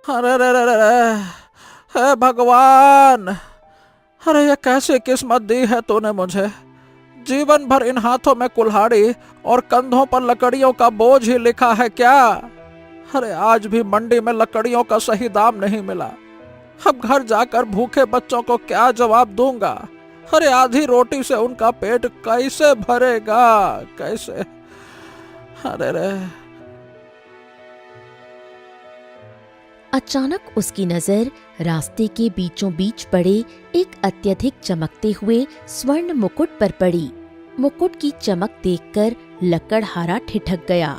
अरे रे रे रे रे, हे भगवान! अरे ये कैसी किस्मत दी है तूने मुझे। जीवन भर इन हाथों में कुल्हाड़ी और कंधों पर लकड़ियों का बोझ ही लिखा है क्या। अरे आज भी मंडी में लकड़ियों का सही दाम नहीं मिला। अब घर जाकर भूखे बच्चों को क्या जवाब दूंगा। अरे आधी रोटी से उनका पेट कैसे भरेगा, कैसे। अरे रे। अचानक उसकी नजर रास्ते के बीचों बीच पड़े एक अत्यधिक चमकते हुए स्वर्ण मुकुट पर पड़ी। मुकुट की चमक देखकर लकड़हारा ठिठक गया।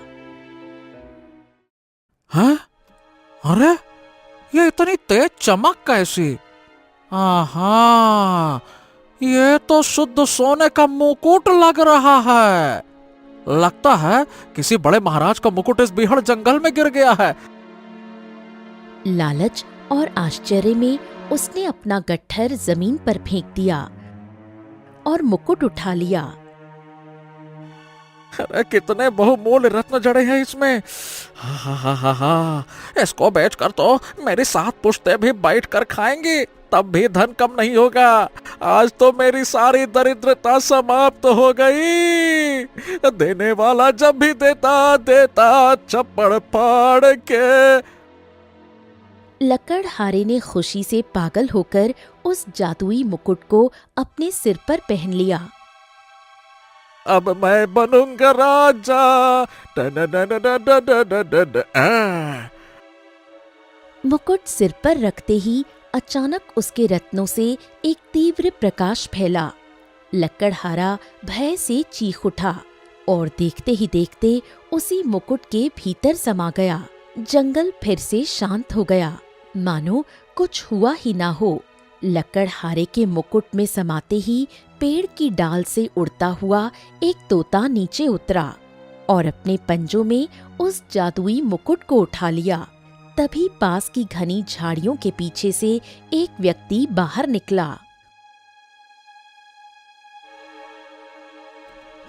हाँ? अरे ये इतनी तेज चमक कैसी? आहा, ये तो शुद्ध सोने का मुकुट लग रहा है। लगता है किसी बड़े महाराज का मुकुट इस बीहड़ जंगल में गिर गया है। लालच और आश्चर्य में उसने अपना गट्ठर जमीन पर फेंक दिया और मुकुट उठा लिया। अरे कितने बहुमूल्य रत्न जड़े हैं इसमें। हा हा हा हा हा, इसको बेचकर तो मेरी 7 पुश्तें भी बैठ कर खाएंगी, तब भी धन कम नहीं होगा। आज तो मेरी सारी दरिद्रता समाप्त हो गई। देने वाला जब भी देता देता चप्पड़ फाड़ के। लकड़हारे ने खुशी से पागल होकर उस जादुई मुकुट को अपने सिर पर पहन लिया। अब मैं बनूंगा राजा। मुकुट सिर पर रखते ही अचानक उसके रत्नों से एक तीव्र प्रकाश फैला। लकड़हारा भय से चीख उठा और देखते ही देखते उसी मुकुट के भीतर समा गया। जंगल फिर से शांत हो गया, मानो कुछ हुआ ही ना हो। लकड़हारे के मुकुट में समाते ही पेड़ की डाल से उड़ता हुआ एक तोता नीचे उतरा और अपने पंजों में उस जादुई मुकुट को उठा लिया। तभी पास की घनी झाड़ियों के पीछे से एक व्यक्ति बाहर निकला।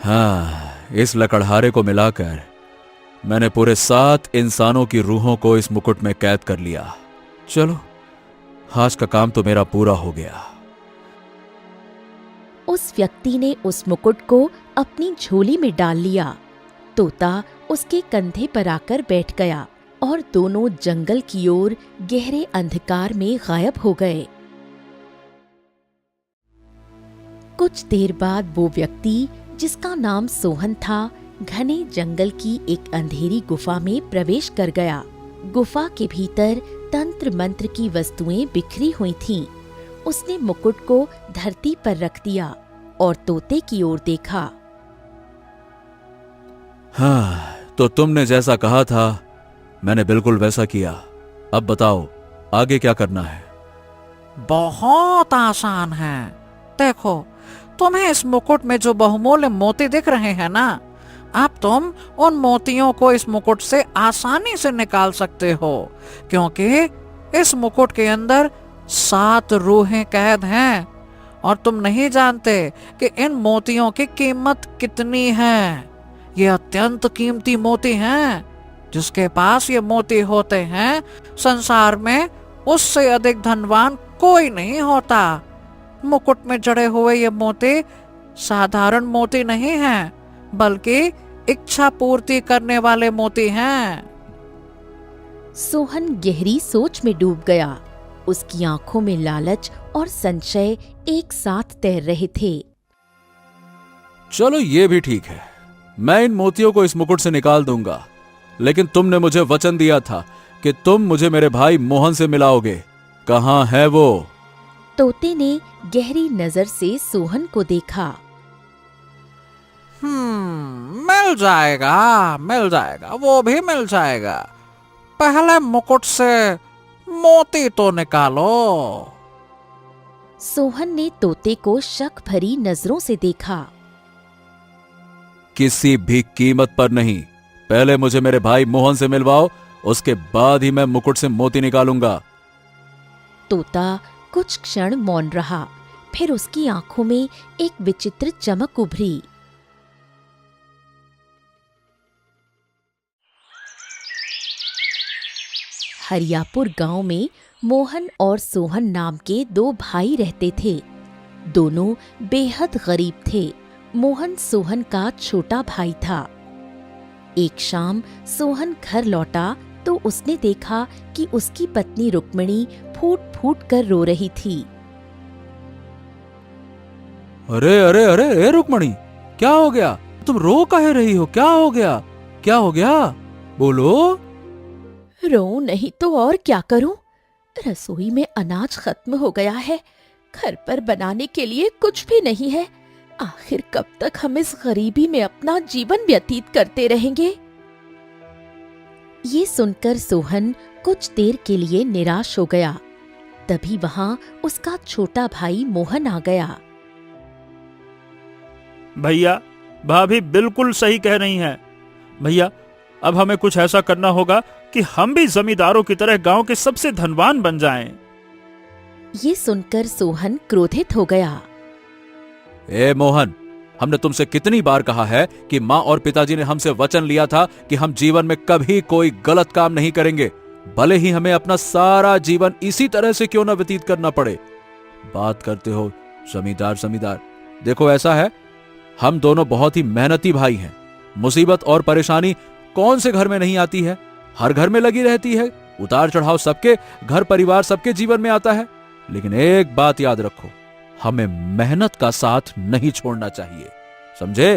हाँ, इस लकड़हारे को मिलाकर मैंने पूरे 7 इंसानों की रूहों को इस मुकुट में कैद कर लिया। चलो, आज का काम तो मेरा पूरा हो गया। उस व्यक्ति ने उस मुकुट को अपनी झोली में डाल लिया। तोता उसके कंधे पर आकर बैठ गया और दोनों जंगल की ओर गहरे अंधकार में गायब हो गए। कुछ देर बाद वो व्यक्ति, जिसका नाम सोहन था, घने जंगल की एक अंधेरी गुफा में प्रवेश कर गया। गुफा के भीतर तंत्र मंत्र की वस्तुएं बिखरी हुई थीं। उसने मुकुट को धरती पर रख दिया और तोते की ओर देखा। हाँ, तो तुमने जैसा कहा था मैंने बिल्कुल वैसा किया। अब बताओ आगे क्या करना है? बहुत आसान है। देखो, तुम्हें इस मुकुट में जो बहुमूल्य मोती दिख रहे हैं ना, अब तुम उन मोतियों को इस मुकुट से आसानी से निकाल सकते हो, क्योंकि इस मुकुट के अंदर 7 रूहें कैद हैं और तुम नहीं जानते कि इन मोतियों की कीमत कितनी है। ये अत्यंत कीमती मोती हैं। जिसके पास ये मोती होते हैं, संसार में उससे अधिक धनवान कोई नहीं होता। मुकुट में जड़े हुए ये मोती साधारण मोती नहीं हैं, बल्कि इच्छा पूर्ति करने वाले मोती हैं। सोहन गहरी सोच में डूब गया। उसकी आंखों में लालच और संशय एक साथ तैर रहे थे। चलो ये भी ठीक है, मैं इन मोतियों को इस मुकुट से निकाल दूंगा, लेकिन तुमने मुझे वचन दिया था कि तुम मुझे मेरे भाई मोहन से मिलाओगे। कहाँ है वो? तोते ने गहरी नजर से सोहन को देखा। मिल जाएगा, मिल जाएगा, वो भी मिल जाएगा। पहले मुकुट से मोती तो निकालो। सोहन ने तोते को शक भरी नजरों से देखा। किसी भी कीमत पर नहीं, पहले मुझे मेरे भाई मोहन से मिलवाओ, उसके बाद ही मैं मुकुट से मोती निकालूंगा। तोता कुछ क्षण मौन रहा, फिर उसकी आंखों में एक विचित्र चमक उभरी। हरियापुर गांव में मोहन और सोहन नाम के दो भाई रहते थे। दोनों बेहद गरीब थे। मोहन सोहन का छोटा भाई था। एक शाम सोहन घर लौटा तो उसने देखा कि उसकी पत्नी रुक्मिणी फूट फूट कर रो रही थी। अरे अरे अरे ए रुक्मणी, क्या हो गया? तुम रो काहे रही हो? क्या हो गया? क्या हो गया? बोलो। रो नहीं तो और क्या करूं? रसोई में अनाज खत्म हो गया है। घर पर बनाने के लिए कुछ भी नहीं है। आखिर कब तक हम इस गरीबी में अपना जीवन व्यतीत करते रहेंगे? ये सुनकर सोहन कुछ देर के लिए निराश हो गया। तभी वहां उसका छोटा भाई मोहन आ गया। भैया, भाभी बिल्कुल सही कह रही हैं। भैया, अब हमें कुछ ऐसा करना होगा कि हम भी जमींदारों की तरह गांव के सबसे धनवान बन जाएं। ये सुनकर सोहन क्रोधित हो गया। ए मोहन, हमने तुमसे कितनी बार कहा है कि माँ और पिताजी ने हमसे वचन लिया था कि हम जीवन में कभी कोई गलत काम नहीं करेंगे, भले ही हमें अपना सारा जीवन इसी तरह से क्यों न व्यतीत करना पड़े। बात करते हो जमींदार जमींदार। देखो ऐसा है, हम दोनों बहुत ही मेहनती भाई हैं। मुसीबत और परेशानी कौन से घर में नहीं आती है? हर घर में लगी रहती है। उतार चढ़ाव सबके घर परिवार सबके जीवन में आता है। लेकिन एक बात याद रखो, हमें मेहनत का साथ नहीं छोड़ना चाहिए, समझे?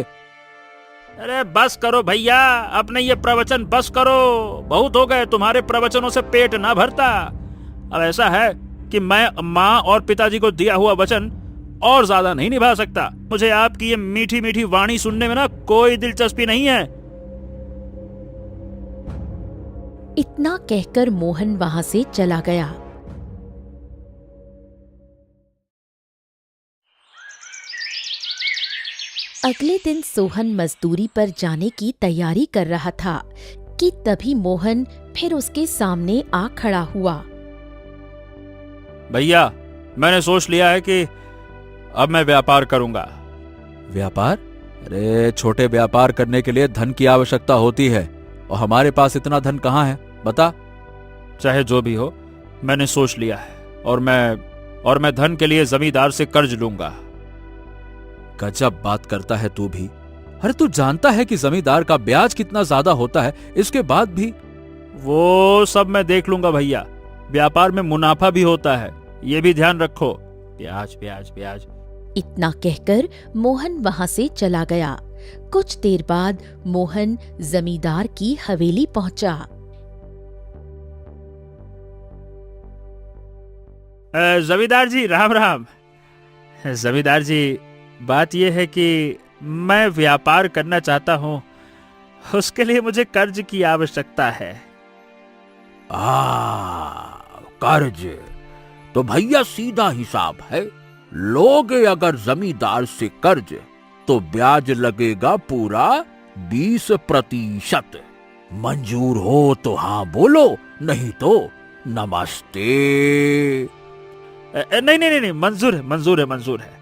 अरे बस करो भैया, अपने ये प्रवचन बस करो। बहुत हो गए, तुम्हारे प्रवचनों से पेट ना भरता। अब ऐसा है कि मैं माँ और पिताजी को दिया हुआ वचन और ज्यादा नहीं निभा सकता। मुझे आपकी ये मीठी मीठी वाणी सुनने में ना कोई दिलचस्पी नहीं है। इतना कहकर मोहन वहां से चला गया। अगले दिन सोहन मजदूरी पर जाने की तैयारी कर रहा था कि तभी मोहन फिर उसके सामने आ खड़ा हुआ। भैया, मैंने सोच लिया है कि अब मैं व्यापार करूंगा। व्यापार? अरे छोटे व्यापार करने के लिए धन की आवश्यकता होती है, और हमारे पास इतना धन कहाँ है, बता। चाहे जो भी हो, मैंने सोच लिया है, और मैं धन के लिए जमींदार से कर्ज लूंगा। गजब बात करता है तू भी। अरे तू जानता है कि जमींदार का ब्याज कितना ज्यादा होता है, इसके बाद भी? वो सब मैं देख लूंगा भैया। व्यापार में मुनाफा भी होता है, ये भी ध्यान रखो। ब्याज ब्याज ब्याज। इतना कहकर मोहन वहां से चला गया। कुछ देर बाद मोहन जमींदार की हवेली पहुंचा। जमींदार जी, राम राम। जमींदार जी, बात यह है कि मैं व्यापार करना चाहता हूँ। उसके लिए मुझे कर्ज की आवश्यकता है। कर्ज तो भैया सीधा हिसाब है। लोगे अगर जमींदार से कर्ज तो ब्याज लगेगा पूरा 20%। मंजूर हो तो हाँ बोलो, नहीं तो नमस्ते। नहीं नहीं नहीं, मंजूर है मंजूर है मंजूर है।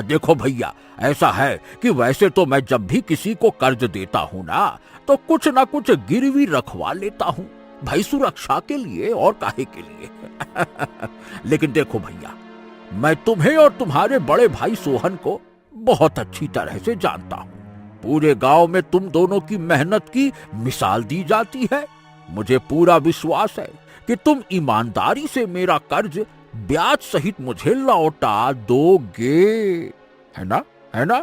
देखो भैया, ऐसा है कि वैसे तो मैं जब भी किसी को कर्ज देता हूं ना, तो कुछ ना कुछ गिरवी रखवा लेता हूं, भाई सुरक्षा के लिए और काहे के लिए। लेकिन देखो भैया, मैं तुम्हें और तुम्हारे बड़े भाई सोहन को बहुत अच्छी तरह से जानता हूं। पूरे गांव में तुम दोनों की मेहनत की मिसाल दी जाती है। मुझे पूरा विश्वास है कि तुम ईमानदारी से मेरा कर्ज ब्याज सहित मुझे लौटा दोगे, है ना? है ना?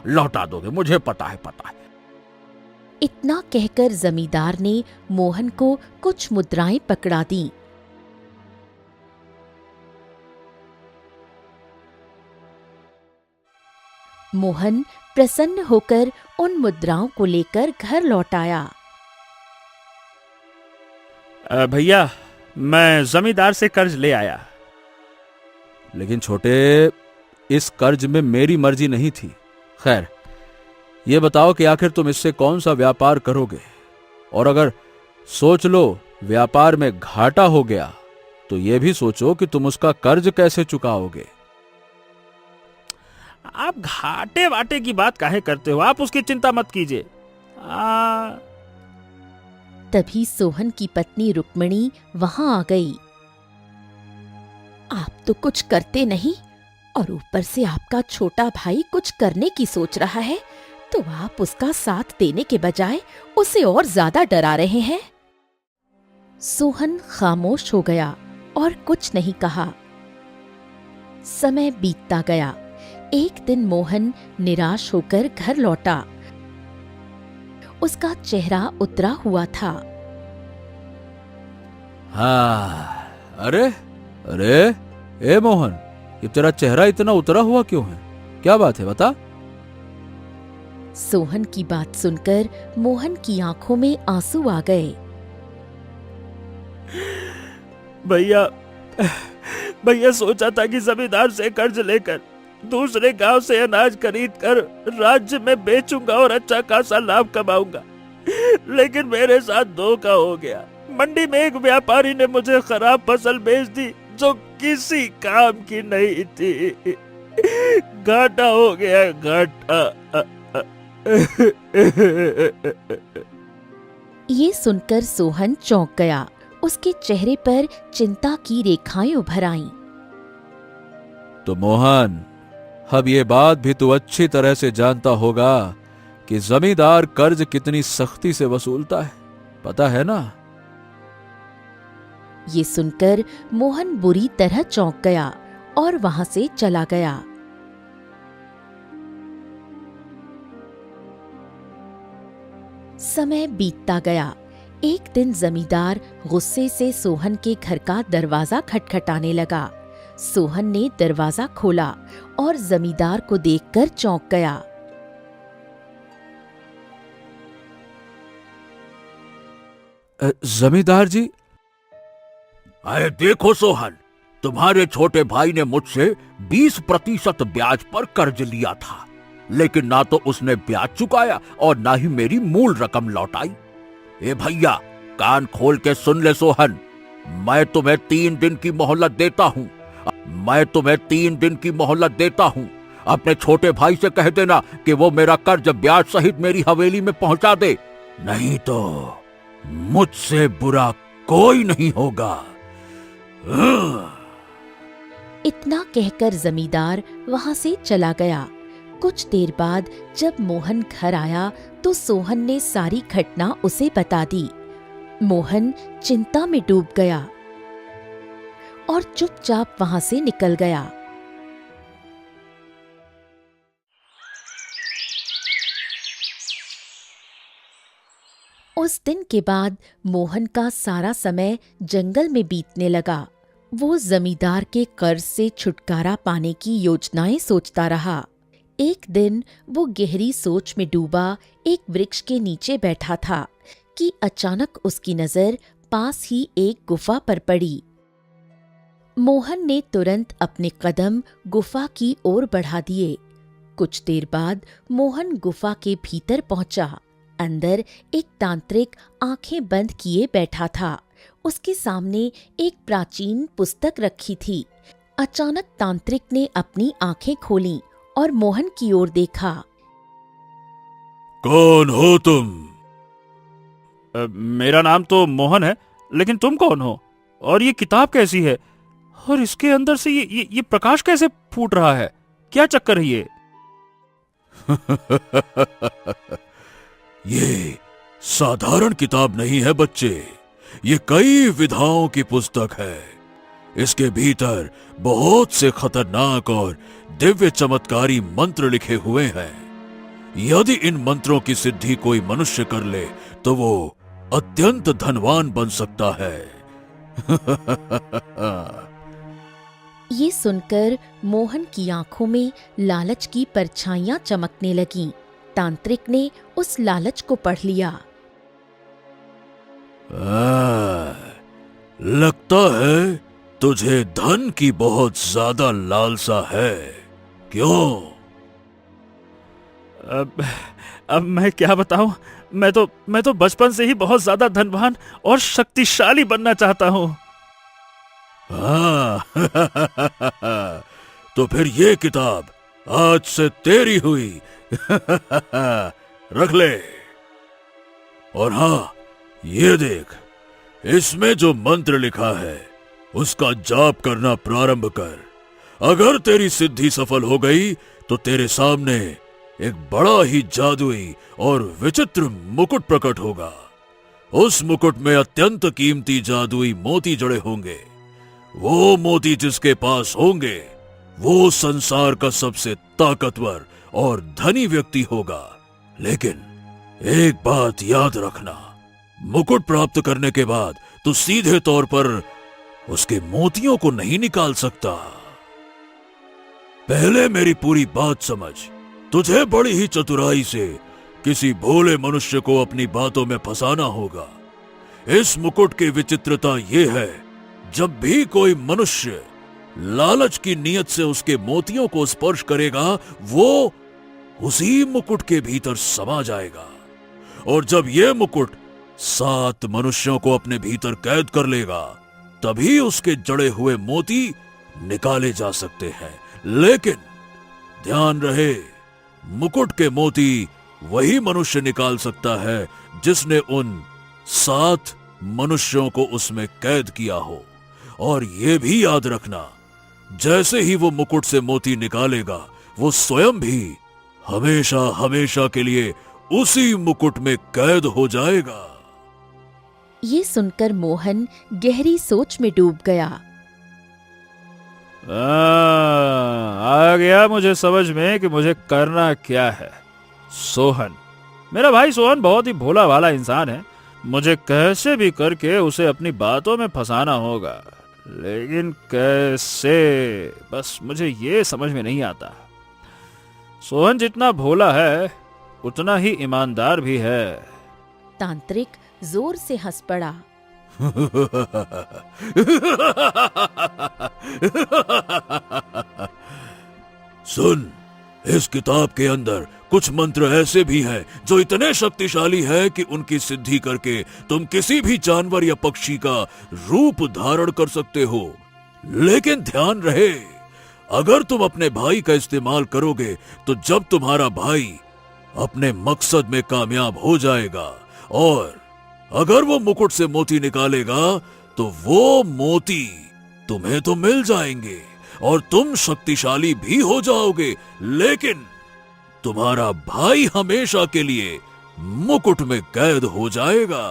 लौटा दोगे, मुझे पता है, पता है। इतना कहकर जमींदार ने मोहन को कुछ मुद्राएं पकड़ा दी। मोहन प्रसन्न होकर उन मुद्राओं को लेकर घर लौट आया। भैया, मैं जमींदार से कर्ज ले आया। लेकिन छोटे, इस कर्ज में मेरी मर्जी नहीं थी। खैर, ये बताओ कि आखिर तुम इससे कौन सा व्यापार करोगे, और अगर सोच लो व्यापार में घाटा हो गया तो यह भी सोचो कि तुम उसका कर्ज कैसे चुकाओगे। आप घाटे वाटे की बात काहे करते हो? आप उसकी चिंता मत कीजिए। तभी सोहन की पत्नी रुक्मिणी वहां आ गई। आप तो कुछ करते नहीं और ऊपर से आपका छोटा भाई कुछ करने की सोच रहा है, तो आप उसका साथ देने के बजाय उसे और ज्यादा डरा रहे हैं। सोहन खामोश हो गया और कुछ नहीं कहा। समय बीतता गया। एक दिन मोहन निराश होकर घर लौटा। उसका चेहरा उतरा हुआ था। हाँ, अरे अरे, ए मोहन, ये तेरा चेहरा इतना उतरा हुआ क्यों है? क्या बात है, बता। सोहन की बात सुनकर मोहन की आंखों में आंसू आ गए। भैया सोचा था कि जमींदार से कर्ज लेकर दूसरे गांव से अनाज खरीद कर राज्य में बेचूंगा और अच्छा खासा लाभ कमाऊंगा, लेकिन मेरे साथ धोखा हो गया। मंडी में एक व्यापारी ने मुझे खराब फसल बेच दी जो किसी काम की नहीं थी। घाटा हो गया, घाटा। ये सुनकर सोहन चौंक गया। उसके चेहरे पर चिंता की रेखाएं उभर आईं। तो मोहन, अब ये बात भी तू अच्छी तरह से जानता होगा कि जमींदार कर्ज कितनी सख्ती से वसूलता है, पता है ना? ये सुनकर मोहन बुरी तरह चौंक गया और वहां से चला गया। समय बीतता गया। एक दिन जमींदार गुस्से से सोहन के घर का दरवाजा खटखटाने लगा। सोहन ने दरवाजा खोला और जमींदार को देखकर चौंक गया। जमींदार जी? अरे देखो सोहन, तुम्हारे छोटे भाई ने मुझसे 20% ब्याज पर कर्ज लिया था, लेकिन ना तो उसने ब्याज चुकाया और ना ही मेरी मूल रकम लौटाई। ए भैया, कान खोल के सुन ले सोहन, मैं तुम्हें 3 दिन की मोहलत देता हूँ। मैं तुम्हें 3 दिन की मोहलत देता हूँ। अपने छोटे भाई से कह देना कि वो मेरा कर्ज ब्याज सहित मेरी हवेली में पहुंचा दे, नहीं तो मुझसे बुरा कोई नहीं होगा। इतना कहकर जमींदार वहां से चला गया। कुछ देर बाद जब मोहन घर आया तो सोहन ने सारी घटना उसे बता दी। मोहन चिंता में डूब गया और चुपचाप वहां से निकल गया। उस दिन के बाद मोहन का सारा समय जंगल में बीतने लगा। वो जमींदार के कर्ज से छुटकारा पाने की योजनाएं सोचता रहा। एक दिन वो गहरी सोच में डूबा एक वृक्ष के नीचे बैठा था कि अचानक उसकी नजर पास ही एक गुफा पर पड़ी। मोहन ने तुरंत अपने कदम गुफा की ओर बढ़ा दिए। कुछ देर बाद मोहन गुफा के भीतर पहुंचा। अंदर एक तांत्रिक आंखें बंद किए बैठा था। उसके सामने एक प्राचीन पुस्तक रखी थी। अचानक तांत्रिक ने अपनी आंखें खोलीं और मोहन की ओर देखा। कौन हो तुम? मेरा नाम तो मोहन है, लेकिन तुम कौन हो? और ये किताब कैसी है? और इसके अंदर से ये प्रकाश कैसे फूट रहा है? क्या चक्कर है ये? ये साधारण किताब नहीं है बच्चे, ये कई विधाओं की पुस्तक है। इसके भीतर बहुत से खतरनाक और दिव्य चमत्कारी मंत्र लिखे हुए हैं। यदि इन मंत्रों की सिद्धि कोई मनुष्य कर ले तो वो अत्यंत धनवान बन सकता है। ये सुनकर मोहन की आंखों में लालच की परछाइयां चमकने लगीं। तांत्रिक ने उस लालच को पढ़ लिया। लगता है तुझे धन की बहुत ज्यादा लालसा है, क्यों? अब मैं क्या बताऊं? मैं तो बचपन से ही बहुत ज्यादा धनवान और शक्तिशाली बनना चाहता हूं। हाँ। तो फिर ये किताब आज से तेरी हुई। रख ले। और हाँ, ये देख, इसमें जो मंत्र लिखा है उसका जाप करना प्रारंभ कर। अगर तेरी सिद्धि सफल हो गई तो तेरे सामने एक बड़ा ही जादुई और विचित्र मुकुट प्रकट होगा। उस मुकुट में अत्यंत कीमती जादुई मोती जड़े होंगे। वो मोती जिसके पास होंगे वो संसार का सबसे ताकतवर और धनी व्यक्ति होगा। लेकिन एक बात याद रखना, मुकुट प्राप्त करने के बाद तू सीधे तौर पर उसके मोतियों को नहीं निकाल सकता। पहले मेरी पूरी बात समझ। तुझे बड़ी ही चतुराई से किसी भोले मनुष्य को अपनी बातों में फंसाना होगा। इस मुकुट की विचित्रता यह है, जब भी कोई मनुष्य लालच की नीयत से उसके मोतियों को स्पर्श करेगा वो उसी मुकुट के भीतर समा जाएगा। और जब यह मुकुट 7 मनुष्यों को अपने भीतर कैद कर लेगा तभी उसके जड़े हुए मोती निकाले जा सकते हैं। लेकिन ध्यान रहे, मुकुट के मोती वही मनुष्य निकाल सकता है जिसने उन 7 मनुष्यों को उसमें कैद किया हो। और यह भी याद रखना, जैसे ही वो मुकुट से मोती निकालेगा वो स्वयं भी हमेशा हमेशा के लिए उसी मुकुट में कैद हो जाएगा। ये सुनकर मोहन गहरी सोच में डूब गया। आ गया मुझे समझ में कि मुझे करना क्या है। सोहन, मेरा भाई सोहन बहुत ही भोला भाला इंसान है। मुझे कैसे भी करके उसे अपनी बातों में फंसाना होगा, लेकिन कैसे, बस मुझे ये समझ में नहीं आता। सोहन जितना भोला है उतना ही ईमानदार भी है। तांत्रिक जोर से हंस पड़ा। सुन, इस किताब के अंदर कुछ मंत्र ऐसे भी हैं जो इतने शक्तिशाली हैं कि उनकी सिद्धि करके तुम किसी भी जानवर या पक्षी का रूप धारण कर सकते हो। लेकिन ध्यान रहे, अगर तुम अपने भाई का इस्तेमाल करोगे तो जब तुम्हारा भाई अपने मकसद में कामयाब हो जाएगा और अगर वो मुकुट से मोती निकालेगा तो वो मोती तुम्हें तो मिल जाएंगे और तुम शक्तिशाली भी हो जाओगे, लेकिन तुम्हारा भाई हमेशा के लिए मुकुट में कैद हो जाएगा।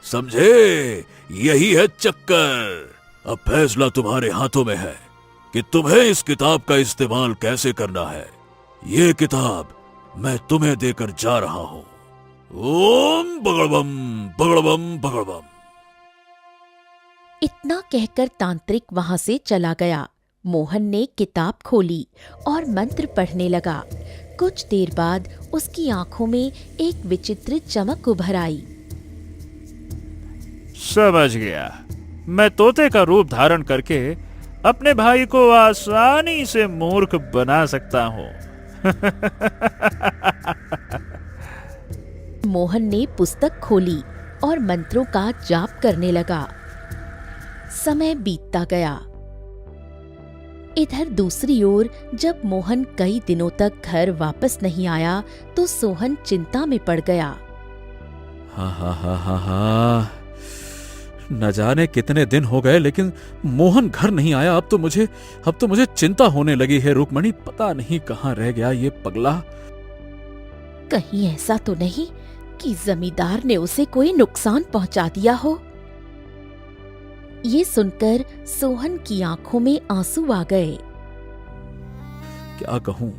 समझे? यही है चक्कर। अब फैसला तुम्हारे हाथों में है कि तुम्हें इस किताब का इस्तेमाल कैसे करना है। ये किताब मैं तुम्हें देकर जा रहा हूं। ओम बगड़बम बगड़बम बगड़बम। इतना कहकर तांत्रिक वहां से चला गया। मोहन ने किताब खोली और मंत्र पढ़ने लगा। कुछ देर बाद उसकी आंखों में एक विचित्र चमक उभर आई। समझ गया, मैं तोते का रूप धारण करके अपने भाई को आसानी से मूर्ख बना सकता हूँ। मोहन ने पुस्तक खोली और मंत्रों का जाप करने लगा। समय बीतता गया। इधर दूसरी ओर जब मोहन कई दिनों तक घर वापस नहीं आया तो सोहन चिंता में पड़ गया। हा, न जाने कितने दिन हो गए लेकिन मोहन घर नहीं आया। अब तो मुझे चिंता होने लगी है। रुक्मणी पता नहीं कहाँ रह गया ये पगला। कहीं ऐसा तो नहीं कि जमींदार ने उसे कोई नुकसान पहुंचा दिया हो। ये सुनकर सोहन की आंखों में आंसू आ गए। क्या कहूं,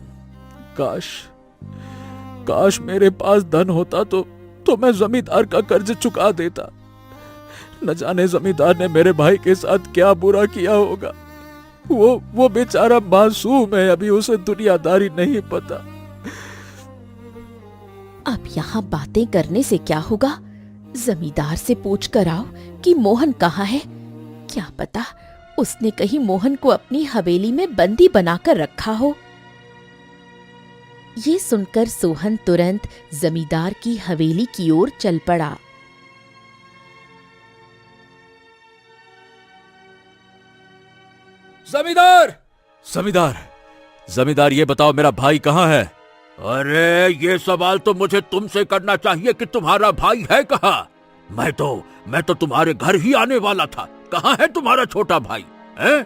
काश मेरे पास धन होता तो मैं जमींदार का कर्ज चुका देता। न जाने जमींदार ने मेरे भाई के साथ क्या बुरा किया होगा। वो बेचारा मासूम है, अभी उसे दुनियादारी नहीं पता। अब यहाँ बातें करने से क्या होगा? जमींदार से पूछ कर आओ कि मोहन कहाँ है। क्या पता उसने कहीं मोहन को अपनी हवेली में बंदी बनाकर रखा हो। ये सुनकर सोहन तुरंत जमींदार की हवेली की ओर चल पड़ा। जमींदार, जमींदार, जमींदार ये बताओ मेरा भाई कहाँ है? अरे ये सवाल तो मुझे तुमसे करना चाहिए कि तुम्हारा भाई है कहाँ। मैं तो तुम्हारे घर ही आने वाला था। कहाँ है तुम्हारा छोटा भाई है?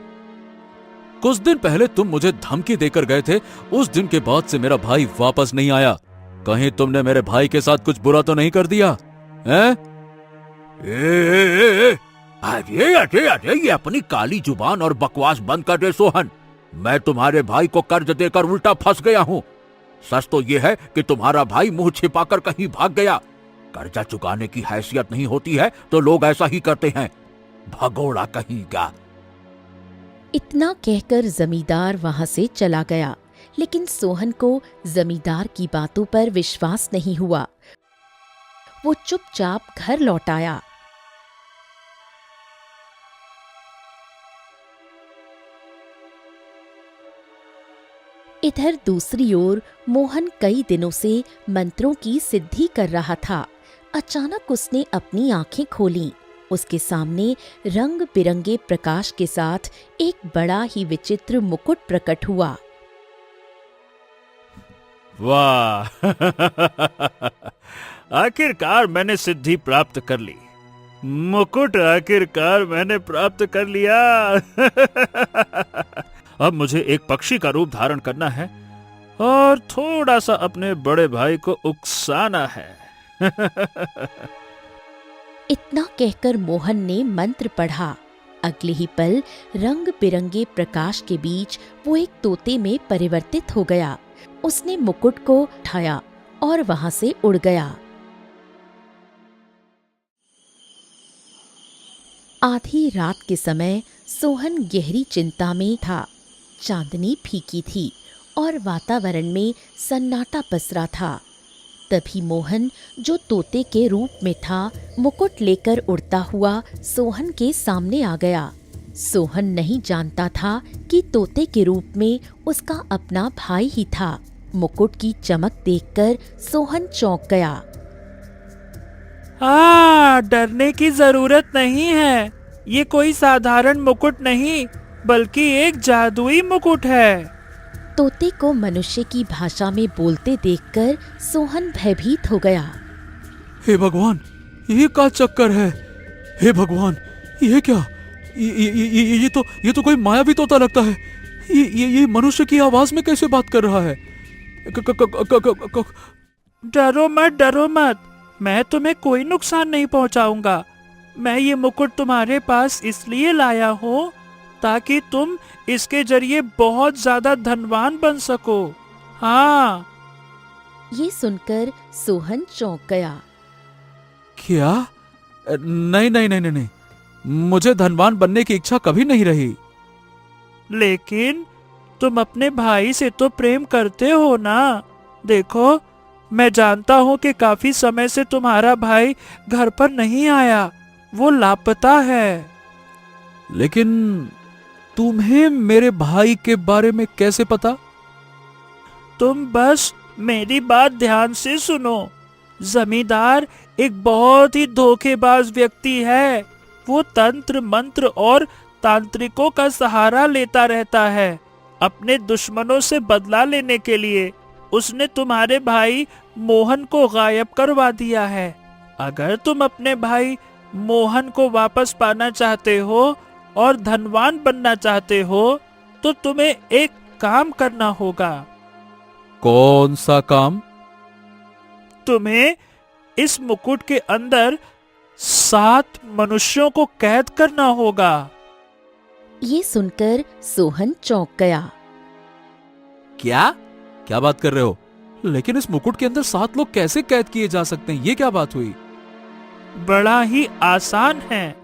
कुछ दिन पहले तुम मुझे धमकी देकर गए थे, उस दिन के बाद से मेरा भाई वापस नहीं आया। कहीं तुमने मेरे भाई के साथ कुछ बुरा तो नहीं कर दिया हैं? अरे अरे अरे, ये अपनी काली जुबान और बकवास बंद कर दे सोहन। मैं तुम्हारे भाई को कर्ज देकर उल्टा फंस गया हूँ। सच तो ये है कि तुम्हारा भाई मुंह छिपाकर कहीं भाग गया। कर्जा चुकाने की हैसियत नहीं होती है तो लोग ऐसा ही करते हैं। भगोड़ा कहीं का। इतना कहकर जमींदार वहां से चला गया, लेकिन सोहन को जमींदार की बातों पर विश्वास नहीं हुआ। वो चुपचाप घर लौट आया। इधर दूसरी ओर मोहन कई दिनों से मंत्रों की सिद्धि कर रहा था। अचानक उसने अपनी आंखें खोलीं। उसके सामने रंग बिरंगे प्रकाश के साथ एक बड़ा ही विचित्र मुकुट प्रकट हुआ। वाह आखिरकार मैंने सिद्धि प्राप्त कर ली। मुकुट आखिरकार मैंने प्राप्त कर लिया। अब मुझे एक पक्षी का रूप धारण करना है और थोड़ा सा अपने बड़े भाई को उकसाना है। इतना कहकर मोहन ने मंत्र पढ़ा। अगले ही पल रंग बिरंगे प्रकाश के बीच वो एक तोते में परिवर्तित हो गया। उसने मुकुट को उठाया और वहां से उड़ गया। आधी रात के समय सोहन गहरी चिंता में था। चांदनी फीकी थी और वातावरण में सन्नाटा पसरा था। तभी मोहन, जो तोते के रूप में था, मुकुट लेकर उड़ता हुआ सोहन के सामने आ गया। सोहन नहीं जानता था कि तोते के रूप में उसका अपना भाई ही था। मुकुट की चमक देखकर सोहन चौंक गया। डरने की जरूरत नहीं है। ये कोई साधारण मुकुट नहीं, बल्कि एक जादुई मुकुट है। तोते को मनुष्य की भाषा में बोलते देखकर सोहन भयभीत हो गया। हे भगवान, ये क्या चक्कर है? हे भगवान, ये क्या? ये तो कोई मायावी तोता लगता है। ये मनुष्य की आवाज में कैसे बात कर रहा है? डरो मत, मैं तुम्हें कोई नुकसान नहीं पहुंचाऊंगा। मैं ये मुकुट तुम्हारे पास इसलिए लाया हूँ ताकि तुम इसके जरिए बहुत ज्यादा धनवान बन सको। हाँ। ये सुनकर सोहन चौंक गया। क्या? नहीं, मुझे धनवान बनने की इच्छा कभी नहीं रही। लेकिन तुम अपने भाई से तो प्रेम करते हो ना। देखो, मैं जानता हूँ कि काफी समय से तुम्हारा भाई घर पर नहीं आया, वो लापता है। लेकिन तुम्हें मेरे भाई के बारे में कैसे पता? तुम बस मेरी बात ध्यान से सुनो। जमींदार एक बहुत ही धोखेबाज व्यक्ति है। वो तंत्र मंत्र और तांत्रिकों का सहारा लेता रहता है। अपने दुश्मनों से बदला लेने के लिए उसने तुम्हारे भाई मोहन को गायब करवा दिया है। अगर तुम अपने भाई मोहन को वापस पाना चाहते हो और धनवान बनना चाहते हो तो तुम्हें एक काम करना होगा। कौन सा काम? तुम्हें इस मुकुट के अंदर 7 मनुष्यों को कैद करना होगा। ये सुनकर सोहन चौंक गया। क्या बात कर रहे हो? लेकिन इस मुकुट के अंदर 7 लोग कैसे कैद किए जा सकते हैं? ये क्या बात हुई? बड़ा ही आसान है।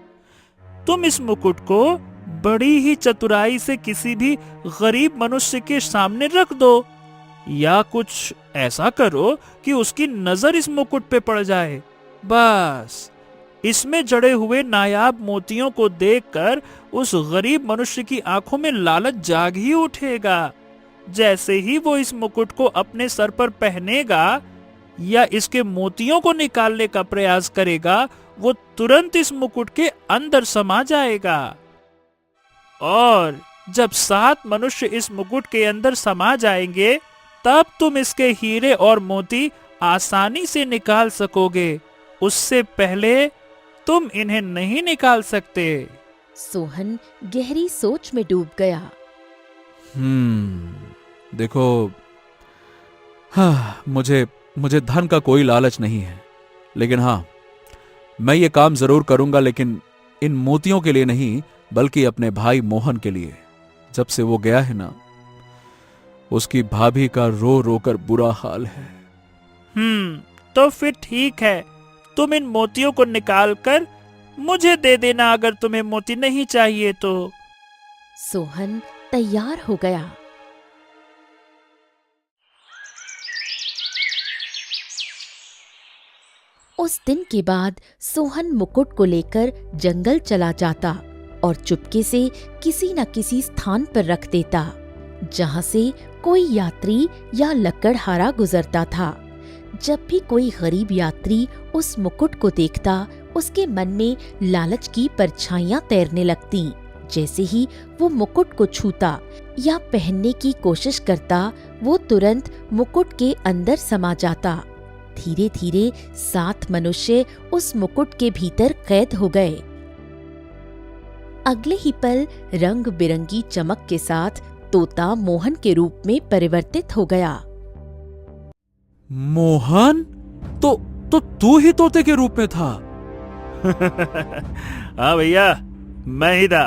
तुम इस मुकुट को बड़ी ही चतुराई से किसी भी गरीब मनुष्य के सामने रख दो, या कुछ ऐसा करो कि उसकी नजर इस मुकुट पे पड़ जाए। बस इसमें जड़े हुए नायाब मोतियों को देखकर उस गरीब मनुष्य की आंखों में लालच जाग ही उठेगा। जैसे ही वो इस मुकुट को अपने सर पर पहनेगा या इसके मोतियों को निकालने का प्रयास करेगा, वो तुरंत इस मुकुट के अंदर समा जाएगा और जब 7 मनुष्य इस मुकुट के अंदर समा जाएंगे तब तुम इसके हीरे और मोती आसानी से निकाल सकोगे। उससे पहले तुम इन्हें नहीं निकाल सकते। सोहन गहरी सोच में डूब गया। देखो, हाँ, मुझे धन का कोई लालच नहीं है, लेकिन हाँ, मैं ये काम जरूर करूंगा, लेकिन इन मोतियों के लिए नहीं, बल्कि अपने भाई मोहन के लिए। जब से वो गया है ना, उसकी भाभी का रो रो कर बुरा हाल है। तो फिर ठीक है, तुम इन मोतियों को निकाल कर मुझे दे देना अगर तुम्हें मोती नहीं चाहिए तो। सोहन तैयार हो गया। उस दिन के बाद सोहन मुकुट को लेकर जंगल चला जाता और चुपके से किसी न किसी स्थान पर रख देता, जहां से कोई यात्री या लकड़हारा गुजरता था। जब भी कोई गरीब यात्री उस मुकुट को देखता, उसके मन में लालच की परछाइयां तैरने लगतीं। जैसे ही वो मुकुट को छूता या पहनने की कोशिश करता, वो तुरंत मुकुट के अंदर समा जाता। धीरे धीरे 7 मनुष्य उस मुकुट के भीतर कैद हो गए। अगले ही पल रंग बिरंगी चमक के साथ तोता मोहन के रूप में परिवर्तित हो गया। मोहन? तो तू ही तोते के रूप में था? हाँ भैया, मैं ही था,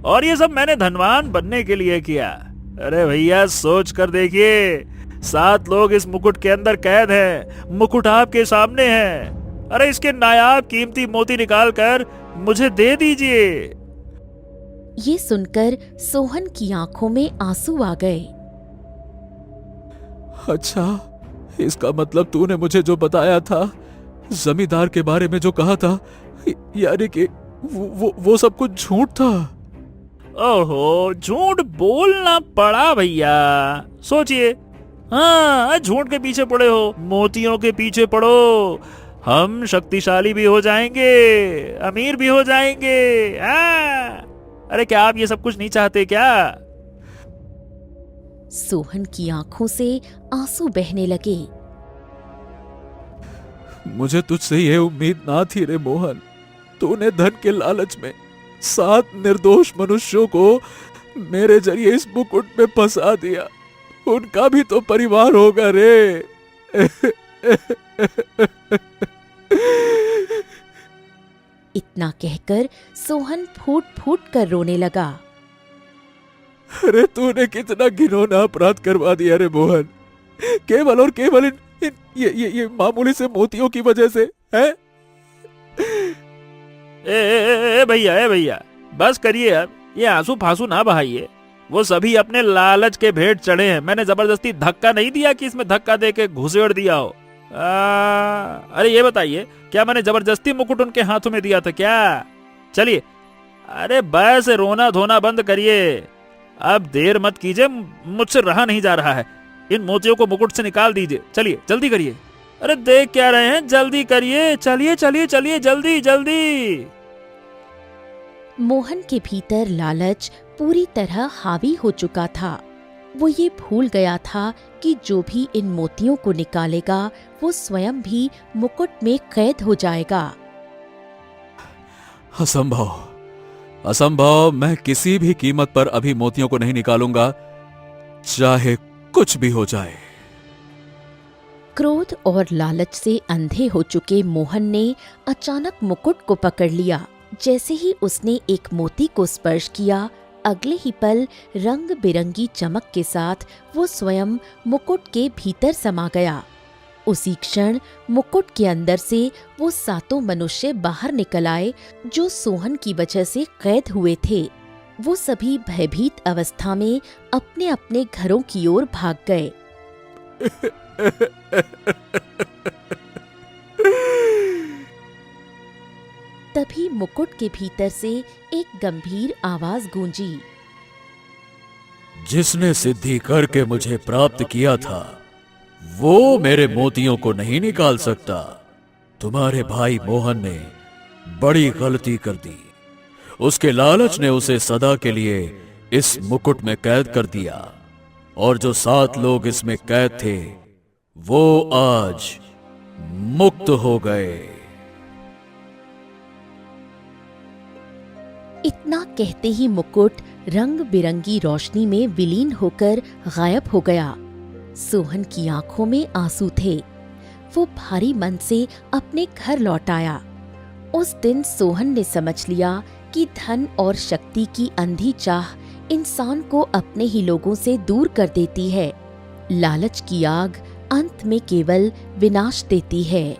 और ये सब मैंने धनवान बनने के लिए किया। अरे भैया, सोच कर देखिए, 7 लोग इस मुकुट के अंदर कैद हैं, मुकुट आपके सामने है। अरे इसके नायाब कीमती मोती निकाल कर मुझे दे दीजिए। ये सुनकर सोहन की आंखों में आंसू आ गए। अच्छा, इसका मतलब तूने मुझे जो बताया था, जमींदार के बारे में जो कहा था, यानी कि वो सब कुछ झूठ था। ओहो, झूठ बोलना पड़ा भैया। सोचिए, हाँ, झूठ के पीछे पड़े हो, मोतियों के पीछे पड़ो। हम शक्तिशाली भी हो जाएंगे, अमीर भी हो जाएंगे। हाँ, अरे क्या आप ये सब कुछ नहीं चाहते क्या? सोहन की आंखों से आंसू बहने लगे। मुझे तुझसे ये उम्मीद ना थी रे मोहन। तूने धन के लालच में 7 निर्दोष मनुष्यों को मेरे जरिए इस मुकुट में फंसा दिया। उनका भी तो परिवार होगा रे। इतना कहकर सोहन फूट फूट कर रोने लगा। अरे तूने कितना घिनौना अपराध करवा दिया रे मोहन, केवल और केवल ये मामूली से मोतियों की वजह से है। ए भैया, बस करिए अब, ये आंसू फांसू ना बहाइए। वो सभी अपने लालच के भेंट चढ़े हैं। मैंने जबरदस्ती धक्का नहीं दिया कि इसमें धक्का दे के घुसेड़ दिया हो। अरे ये बताइए, क्या मैंने जबरदस्ती मुकुट उनके हाथों में दिया था क्या? चलिए, अरे बस रोना धोना बंद करिए, अब देर मत कीजिए, मुझसे रहा नहीं जा रहा है। इन मोतियों को मुकुट से निकाल दीजिए, चलिए जल्दी करिए। अरे देख क्या रहे हैं, जल्दी करिए, चलिए चलिए चलिए, जल्दी जल्दी। मोहन के भीतर लालच पूरी तरह हावी हो चुका था। वो ये भूल गया था कि जो भी इन मोतियों को निकालेगा, वो स्वयं भी मुकुट में कैद हो जाएगा। असंभव, असंभव। मैं किसी भी कीमत पर अभी मोतियों को नहीं निकालूंगा, चाहे कुछ भी हो जाए। क्रोध और लालच से अंधे हो चुके मोहन ने अचानक मुकुट को पकड़ लिया। जैसे ही उसने एक मोती को स्पर्श किया, अगले ही पल रंग बिरंगी चमक के साथ वो स्वयं मुकुट के भीतर समा गया। उसी क्षण मुकुट के अंदर से वो 7 मनुष्य बाहर निकल आए, जो सोहन की वजह से कैद हुए थे। वो सभी भयभीत अवस्था में अपने अपने घरों की ओर भाग गए। तभी मुकुट के भीतर से एक गंभीर आवाज गूंजी। जिसने सिद्धि करके मुझे प्राप्त किया था, वो मेरे मोतियों को नहीं निकाल सकता। तुम्हारे भाई मोहन ने बड़ी गलती कर दी। उसके लालच ने उसे सदा के लिए इस मुकुट में कैद कर दिया और जो 7 लोग इसमें कैद थे वो आज मुक्त हो गए। इतना कहते ही मुकुट रंग बिरंगी रोशनी में विलीन होकर गायब हो गया। सोहन की आंखों में आंसू थे। वो भारी मन से अपने घर लौट आया। उस दिन सोहन ने समझ लिया कि धन और शक्ति की अंधी चाह इंसान को अपने ही लोगों से दूर कर देती है। लालच की आग अंत में केवल विनाश देती है।